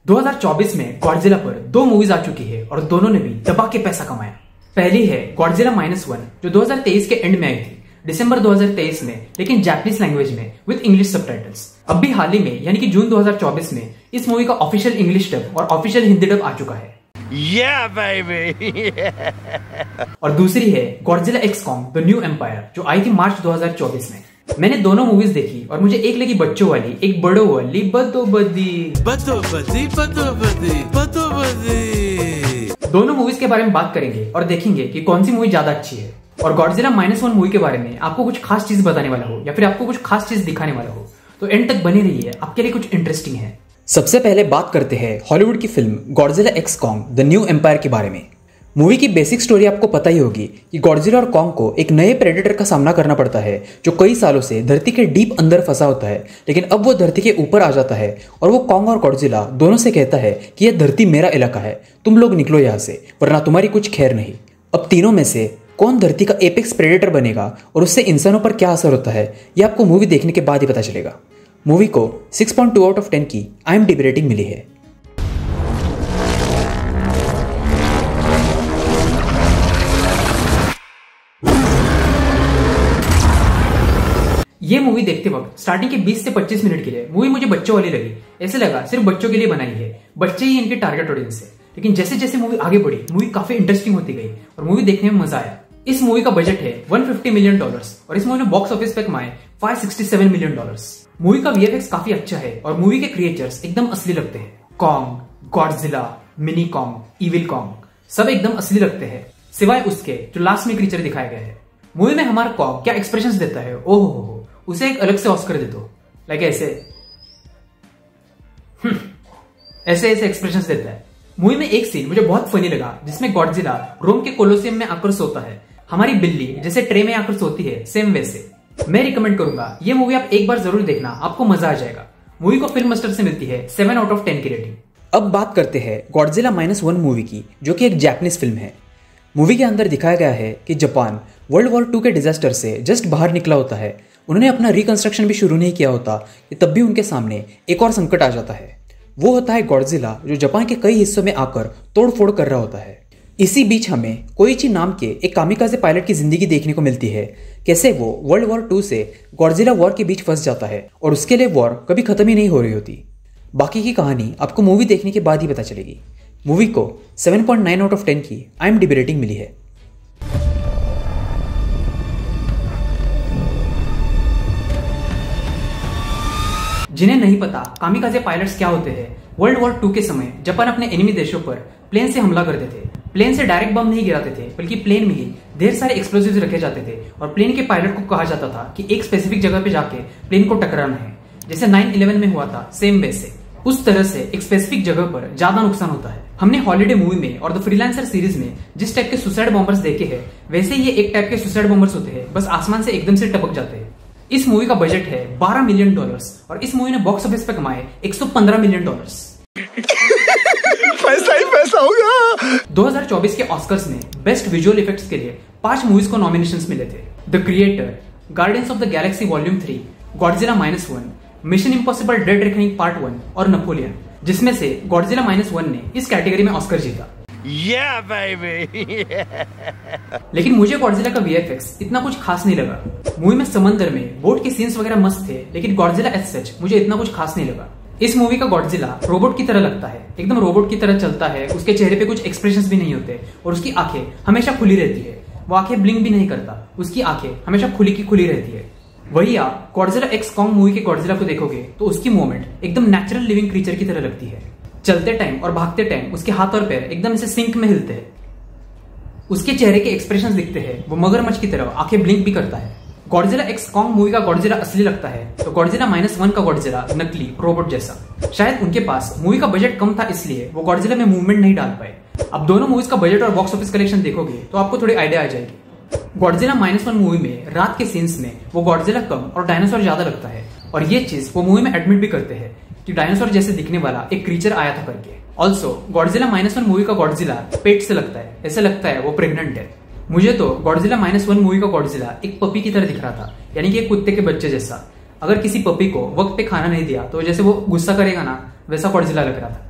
2024 में गॉडजिला पर 2 मूवीज आ चुकी है और दोनों ने भी दबा के पैसा कमाया। पहली है गॉडजिला -1 जो 2023 के एंड में आई थी, दिसंबर 2023 में, लेकिन जापानीज लैंग्वेज में विद इंग्लिश सबटाइटल्स। अब भी हाल ही में यानी कि जून 2024 में इस मूवी का ऑफिशियल इंग्लिश डब और ऑफिशियल हिंदी डब आ चुका है। Yeah, baby. और दूसरी है Godzilla x Kong the New Empire जो आई थी मार्च 2024 में। मैंने दोनों मूवीज देखी और मुझे एक लगी बच्चों वाली, एक बड़ों वाली। दोनों मूवीज के बारे में बात करेंगे और देखेंगे कि कौन सी मूवी ज्यादा अच्छी है। और गॉडजिला -1 मूवी के बारे में आपको कुछ खास चीज बताने वाला हो या फिर आपको कुछ खास चीज दिखाने वाला हो, तो एंड तक बने रहिए, आपके लिए कुछ इंटरेस्टिंग है। सबसे पहले बात करते हैं हॉलीवुड की फिल्म Godzilla x Kong the New Empire के बारे में। मूवी की बेसिक स्टोरी आपको पता ही होगी कि गॉडजिला और कॉन्ग को एक नए प्रेडेटर का सामना करना पड़ता है जो कई सालों से धरती के डीप अंदर फंसा होता है, लेकिन अब वो धरती के ऊपर आ जाता है और वो कॉन्ग और गॉडजिला दोनों से कहता है कि यह धरती मेरा इलाका है, तुम लोग निकलो यहाँ से वरना तुम्हारी कुछ खैर नहीं। अब तीनों में से कौन धरती का एपेक्स प्रेडेटर बनेगा और उससे इंसानों पर क्या असर होता है, यह आपको मूवी देखने के बाद ही पता चलेगा। मूवी को 6.2 आउट ऑफ 10 की IMDb रेटिंग मिली है। ये मूवी देखते वक्त स्टार्टिंग के 20 से 25 मिनट के लिए मूवी मुझे बच्चों वाली लगी। ऐसे लगा सिर्फ बच्चों के लिए बनाई है, बच्चे ही इनके टारगेट ऑडियंस है। लेकिन जैसे जैसे मूवी आगे बढ़ी, मूवी काफी इंटरेस्टिंग होती गई और मूवी देखने में मजा आया। इस मूवी का बजट है $150 मिलियन और इस मूवी ने बॉक्स ऑफिस पे कमाए $567 मिलियन। मूवी का VFX काफी अच्छा है और मूवी के क्रिएचर्स एकदम असली लगते हैं। Kong, Godzilla, mini Kong, evil Kong सब एकदम असली लगते हैं, सिवाय उसके जो लास्ट में क्रिएचर दिखाया गया है। मूवी में हमारा कॉन्ग क्या एक्सप्रेशंस देता है, ओहो हो, उसे एक अलग से ऑस्कर दे दो। लाइक ऐसे ऐसे एक्सप्रेशंस देता है। मूवी में एक सीन मुझे बहुत फनी लगा जिसमें गॉडजिला रोम के कोलोसियम में आकर सोता है। हमारी बिल्ली जैसे ट्रे में आकर सोती है, सेम वैसे। मैं रिकमेंड करूंगा ये मूवी आप एक बार जरूर देखना, आपको मजा आ जाएगा। मूवी को फिल्म मास्टर से मिलती है 7 आउट ऑफ 10 की रेटिंग। अब बात करते हैं गॉडजिला -1 मूवी की, जो कि एक जापानीज फिल्म है। मूवी के अंदर दिखाया गया है कि जापान वर्ल्ड वॉर 2 के डिजास्टर से जस्ट बाहर निकला होता है। उन्होंने अपना रिकंस्ट्रक्शन भी शुरू नहीं किया होता कि तब भी उनके सामने एक और संकट आ जाता है। वो होता है गॉडजिला जो जापान के कई हिस्सों में आकर तोड़फोड़ कर रहा होता है। इसी बीच हमें कोइची नाम के एक कामिकाज़े पायलट की जिंदगी देखने को मिलती है, कैसे वो वर्ल्ड वॉर 2 से गॉडजिला वॉर के बीच फंस जाता है और उसके लिए वॉर कभी खत्म ही नहीं हो रही होती। बाकी की कहानी आपको मूवी देखने के बाद ही पता चलेगी। मूवी को 7.9 आउट ऑफ 10 की IMDb रेटिंग मिली है। जिन्हें नहीं पता कामिकाज़े पायलट्स क्या होते हैं, वर्ल्ड वॉर 2 के समय जापान अपने एनिमी देशों पर प्लेन से हमला करते थे। प्लेन से डायरेक्ट बम नहीं गिराते थे, बल्कि प्लेन में ही ढेर सारे एक्सप्लोजिव्स रखे जाते थे और प्लेन के पायलट को कहा जाता था कि एक स्पेसिफिक जगह पे जाके प्लेन को टकराना है, जैसे 9/11 में हुआ था, सेम वैसे। उस तरह से एक स्पेसिफिक जगह पर ज्यादा नुकसान होता है। हमने हॉलिडे मूवी में और द फ्रीलांसर सीरीज में जिस टाइप के सुसाइड बॉम्बर्स देखे हैं, वैसे ये एक टाइप के सुसाइड बॉम्बर्स होते हैं, बस आसमान से एकदम से टपक जाते हैं। इस मूवी का बजट है $12 मिलियन और इस मूवी ने बॉक्स ऑफिस पे कमाए $115 मिलियन। पैसा ही पैसा होगा। 2024 के ऑस्कर्स में बेस्ट विजुअल इफेक्ट्स के लिए 5 मूवीज को नॉमिनेशंस मिले थे। The creator, guardians of the Galaxy volume 3, Godzilla -1, mission impossible dead reckoning part 1 और नेपोलियन, जिसमें से गॉडजिला -1 ने इस कैटेगरी में ऑस्कर जीता। Yeah, baby. लेकिन मुझे गॉडजिला का VFX इतना कुछ खास नहीं लगा। मूवी में समंदर में बोट के सीन्स वगैरह मस्त थे, लेकिन गॉडजिला एज सच मुझे इतना कुछ खास नहीं लगा। इस मूवी का गॉडजिला रोबोट की तरह लगता है, एकदम रोबोट की तरह चलता है, उसके चेहरे पे कुछ एक्सप्रेशंस भी नहीं होते और उसकी आंखें हमेशा खुली रहती है। वो आंखें ब्लिंक भी नहीं करता, उसकी आंखें हमेशा खुली की खुली रहती है। वही आप गॉडजिला एक्स कॉन्ग मूवी के गॉडजिला को देखोगे तो उसकी मूवमेंट एकदम नेचुरल लिविंग क्रीचर की तरह लगती है। चलते टाइम और भागते टाइम उसके हाथ और पैर एकदम ऐसे सिंक में हिलते हैं। उसके चेहरे के एक्सप्रेशंस दिखते हैं, वो मगरमच्छ की तरह आंखें ब्लिंक भी करता है। गॉडजिला एक्स कॉन्ग मूवी का गॉडजिला असली लगता है तो गॉडजिला -1 का गॉडजिला नकली रोबोट जैसा। शायद उनके पास मूवी का बजट कम था, इसलिए वो गॉडजिला में मूवमेंट नहीं डाल पाए। अब दोनों मूवीज का बजट और बॉक्स ऑफिस कलेक्शन देखोगे तो आपको थोड़ी आइडिया आ जाएगी। गॉडजिला -1 मूवी में रात के सीन्स में वो गॉडजिला कम और डायनासोर ज्यादा लगता है और ये चीज वो मूवी में एडमिट भी करते हैं कि डायनासोर जैसे दिखने वाला एक क्रीचर आया था करके। ऑल्सो गॉडजिला -1 मूवी का गॉडजिला पेट से लगता है, ऐसे लगता है वो प्रेग्नेंट है। मुझे तो गॉडजिला -1 मूवी का गॉडजिला एक पपी की तरह दिख रहा था, यानी कि एक कुत्ते के बच्चे जैसा। अगर किसी पपी को वक्त पे खाना नहीं दिया तो जैसे वो गुस्सा करेगा ना, वैसा गॉडजिला लग रहा था।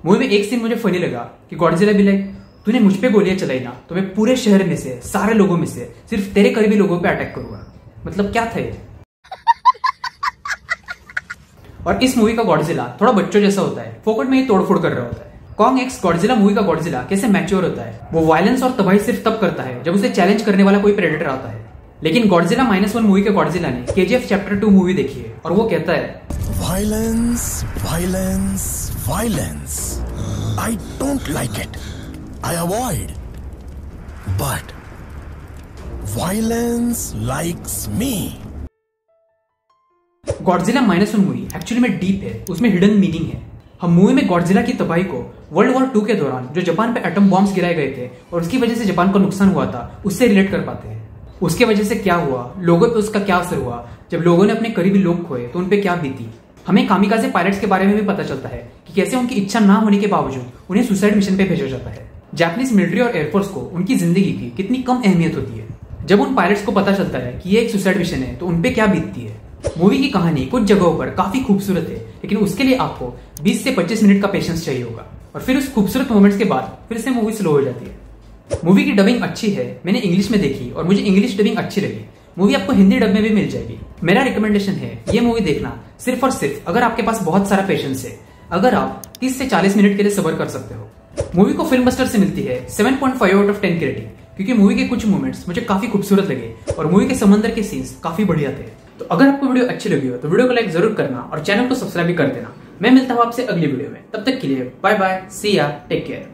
मूवी में एक सीन मुझे फनी लगा कि गॉडजिला भी लाइक, तूने मुझ पे गोलियां चलाई ना तो मैं पूरे शहर में से सारे लोगों में से सिर्फ तेरे करीबी लोगों पे अटैक करूंगा। मतलब क्या था ये। और इस मूवी का गॉडजिला थोड़ा बच्चों जैसा होता है, फोकट में ही तोड़फोड़ कर रहा होता है। कॉन्ग एक्स गॉडजिला मूवी का गॉडजिला कैसे मैच्योर होता है, वो वायलेंस और तबाही सिर्फ तब करता है जब उसे चैलेंज करने वाला कोई प्रेडेटर आता है। लेकिन गॉडजिला -1 मूवी के गॉडजिला ने KGF चैप्टर 2 मूवी देखी है और वो कहता है violence violence violence, I don't like it, I avoid, but violence likes me. Godzilla -1 movie actually में डीप है, उसमें हिडन मीनिंग है। हम मूवी में गॉडजिला की तबाही को वर्ल्ड वॉर 2 के दौरान जो जापान पे एटम बॉम्ब्स गिराए गए थे और उसकी वजह से जापान को नुकसान हुआ था उससे रिलेट कर पाते हैं। उसके वजह से क्या हुआ, लोगों पे उसका क्या असर हुआ, जब लोगों ने अपने करीबी लोग खोए तो उनपे क्या बीती। हमें कामिकाजे पायलट्स के बारे में भी पता चलता है कि कैसे उनकी इच्छा ना होने के बावजूद उन्हें सुसाइड मिशन पे भेजा जाता है। जापानीज मिलिट्री और एयरफोर्स को उनकी जिंदगी की कितनी कम अहमियत होती है। जब उन पायलट्स को पता चलता है कि ये एक सुसाइड मिशन है तो उनपे क्या बीतती है। मूवी की कहानी कुछ जगहों पर काफी खूबसूरत है, लेकिन उसके लिए आपको 20 से 25 मिनट का पेशेंस चाहिए होगा और फिर उस खूबसूरत मोमेंट्स के बाद फिर से मूवी स्लो हो जाती है। मूवी की डबिंग अच्छी है, मैंने इंग्लिश में देखी और मुझे इंग्लिश डबिंग अच्छी लगी। मूवी आपको हिंदी डब में भी मिल जाएगी। मेरा रिकमेंडेशन है ये मूवी देखना सिर्फ और सिर्फ अगर आपके पास बहुत सारा पेशेंस है, अगर आप 30 से 40 मिनट के लिए सब्र कर सकते हो। मूवी को फिल्म बस्टर से मिलती है 7.5 आउट ऑफ 10 की रेटिंग, क्योंकि मूवी के कुछ मोमेंट्स मुझे काफी खूबसूरत लगे और मूवी के समंदर के सीन्स काफी बढ़िया थे। तो अगर आपको वीडियो अच्छी लगी हो तो वीडियो को लाइक जरूर करना और चैनल को सब्सक्राइब भी कर देना। मैं मिलता हूँ आपसे अगली वीडियो में, तब तक के लिए बाय बाय, सी या, टेक केयर।